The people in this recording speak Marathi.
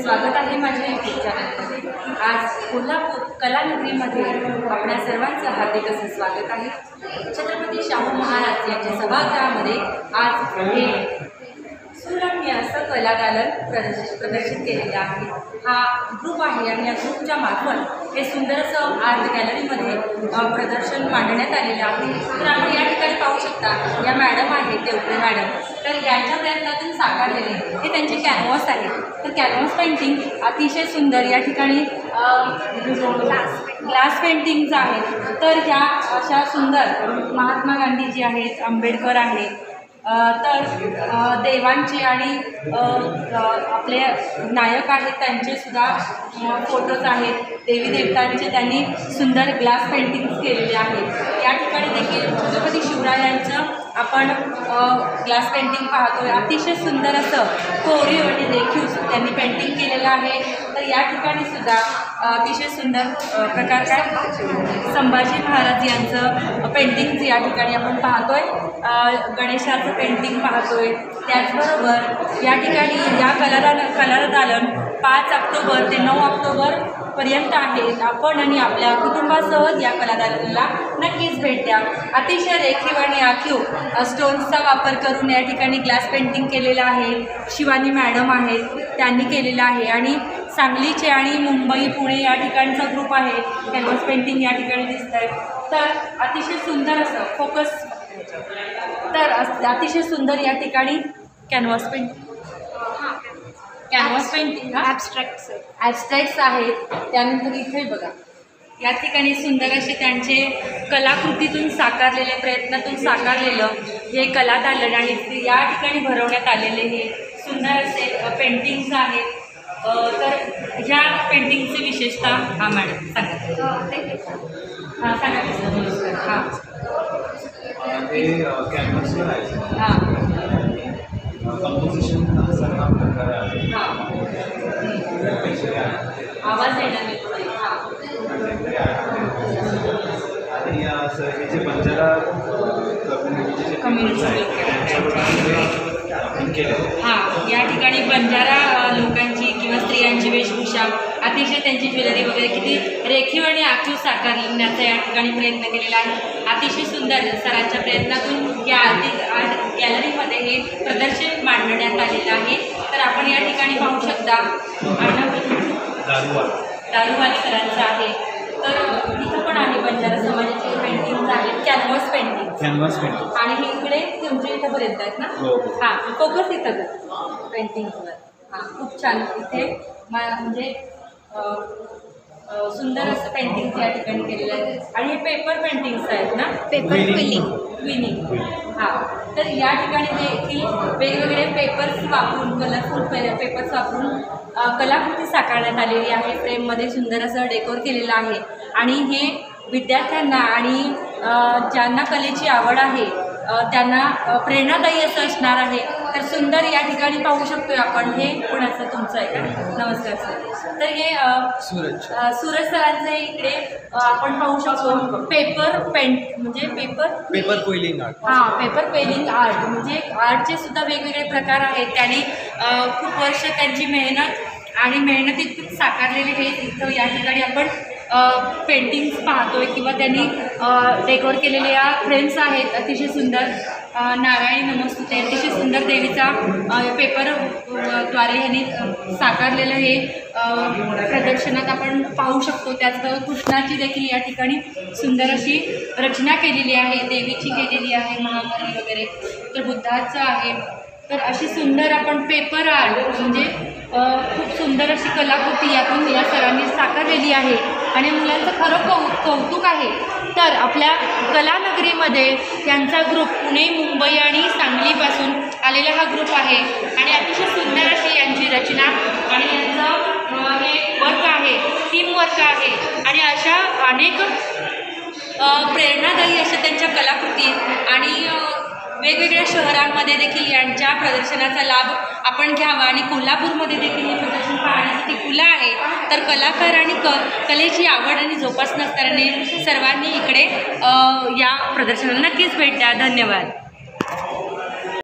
स्वागत आहे माझ्या यूट्यूब चॅनलमध्ये। आज कोल्हापूर कलानगरीमध्ये आपल्या सर्वांचं हार्दिक असं स्वागत आहे। छत्रपती शाहू महाराज यांच्या सभागृहामध्ये आज हे सुरम्य असं कलादालन प्रदर्शित केलेलं आहे। हा ग्रुप आहे आणि या ग्रुपच्या मार्फत हे सुंदर असं आर्ट गॅलरीमध्ये प्रदर्शन मांडण्यात आलेलं आहे। तर आपण या ठिकाणी पाहू शकता, या मॅडम आहेत देवरे मॅडम, तर यांच्या प्रयत्नातून साकारलेले हे त्यांचे कॅनव्हास आहे। तर कॅनव्हास पेंटिंग अतिशय सुंदर या ठिकाणी ग्लास पेंटिंग्स आहेत। तर ह्या अशा सुंदर महात्मा गांधीजी आहेत, आंबेडकर आहेत, तर देवांचे आणि आपले नायक आहेत त्यांचे सुद्धा फोटोज आहेत। देवी देवतांचे त्यांनी सुंदर ग्लास पेंटिंग्स केलेले आहेत। या ठिकाणी देखील छत्रपती शिवरायांचं आपण ग्लास पेंटिंग पाहतोय। अतिशय सुंदर असं कोरीव आणि रेखीव त्यांनी पेंटिंग केलेलं आहे। तर या ठिकाणी सुद्धा अतिशय सुंदर प्रकार संभाजी महाराज यांचं पेंटिंग या ठिकाणी आपण पाहतोय। गणेशाचं पेंटिंग पाहतोय। त्याचबरोबर या ठिकाणी या कलादालन 5 ऑक्टोबर ते 9 ऑक्टोबर पर्यंत आहेत। आपण आणि आपल्या कुटुंबासह या कलादालनाला नक्कीच भेट द्या। अतिशय रेखीव आणि आखीव स्टोन्सचा वापर करून या ठिकाणी ग्लास पेंटिंग केलेलं आहे। शिवानी मॅडम आहेत, त्यांनी केलेलं आहे आणि सांगलीचे आणि मुंबई पुणे या ठिकाणचा ग्रुप आहे। कॅनव्हास पेंटिंग या ठिकाणी दिसत आहे। तर अतिशय सुंदर असं फोकस, तर अतिशय सुंदर या ठिकाणी कॅनव्हास पेंटिंग ॲबस्ट्रॅक्ट्स आहेत। त्यानंतर इथे बघा, या ठिकाणी सुंदर असे त्यांचे कलाकृतीतून साकारलेले, प्रयत्नातून साकारलेलं हे कलादालन आणि या ठिकाणी भरवण्यात आलेले हे सुंदर असे पेंटिंग्स आहेत। तर ह्या पेंटिंगची विशेषता हा मॅडम सांगा। हां सांगा। हां कॅनव्हासवर आहे। हां कंपोजिशन सर्व प्रकारे आहे। आवाज येणार नाही पुढे। हां आणि हे जे बंजारा कम्युनिटीचे हां, या ठिकाणी बंजारा लोकांची किंवा स्त्रियांची वेशभूषा, अतिशय त्यांची ज्वेलरी वगैरे किती रेखीव आणि आखीव साकारण्याचा या ठिकाणी प्रयत्न केलेला आहे। अतिशय सुंदर सरांच्या प्रयत्नातून या आर्ट गॅलरीमध्ये हे प्रदर्शन मांडण्यात आलेलं आहे। तर आपण या ठिकाणी पाहू शकता दारूवाले सरांचं आहे। तर इथं पण आहे बंजारा समाजाचे पेंटिंग्स आहेत, कॅनव्हास पेंटिंग आणि हे इकडे तुमच्या इथं पर्यंत आहेत ना। हां फोकस इथं पेंटिंग्सवर। हां खूप छान इथे म्हणजे सुंदर असं पेंटिंग्स या ठिकाणी केलेलं आहे। आणि हे पेपर पेंटिंग्स आहेत ना, पेपर क्विलिंग। हां तर या ठिकाणी देखील वेगवेगळे पेपर्स वापरून, कलरफुल पेपर्स वापरून कलाकृती साकारण्यात आलेली आहे। फ्रेममध्ये सुंदर असं डेकोर केलेलं आहे आणि हे विद्यार्थ्यांना आणि ज्यांना कलेची आवड आहे त्यांना प्रेरणादायी असं असणार आहे। तर सुंदर या ठिकाणी पाहू शकतोय आपण। हे कोणाचं तुमचं आहे का? नमस्कार सर। तर हे सूरज सरांचे इकडे आपण पाहू शकतो पेपर पेंट म्हणजे पेपर क्विलिंग आर्ट। हां पेपर क्विलिंग आर्ट म्हणजे आर्टचे सुद्धा वेगवेगळे प्रकार आहेत। त्यांनी खूप वर्ष त्यांची मेहनतीतून साकारलेले हे इथं या ठिकाणी आपण पेंटिंग्स पाहतोय किंवा त्यांनी डेकोर केलेले या फ्रेम्स आहेत। अतिशय सुंदर नारायणी नमस्तुते, अतिशय सुंदर देवीचा पेपरद्वारे यांनी साकारलेलं हे प्रदर्शनात आपण पाहू शकतो। त्याचबरोबर कृष्णाची देखील या ठिकाणी सुंदर अशी रचना केलेली आहे, देवीची केलेली आहे, महामारी वगैरे, तर बुद्धाचं आहे। तर अशी सुंदर आपण पेपर आर्ट म्हणजे खूप सुंदर अशी कलाकृती यातून या सरांनी साकारलेली आहे आणि मुलांचं खरं कौतुक आहे। तर आपल्या कलानगरीमध्ये त्यांचा ग्रुप पुणे, मुंबई आणि सांगलीपासून आलेला हा ग्रुप आहे आणि अतिशय सुंदर अशी यांची रचना आणि यांचं हे वर्क आहे, टीम वर्क आहे आणि अशा अनेक प्रेरणादायी अशा त्यांच्या कलाकृती आणि वेगवेगळ्या शहरांमध्ये देखील यांच्या प्रदर्शनाचा लाभ आपण घ्यावा आणि कोल्हापूरमध्ये देखील हे प्रदर्शन पाहण्यासाठी खुलं आहे। तर कलाकार आणि कलेची आवड आणि जोपासना असणाऱ्यांनी सर्वांनी इकडे या प्रदर्शनाला नक्कीच भेट द्या। धन्यवाद।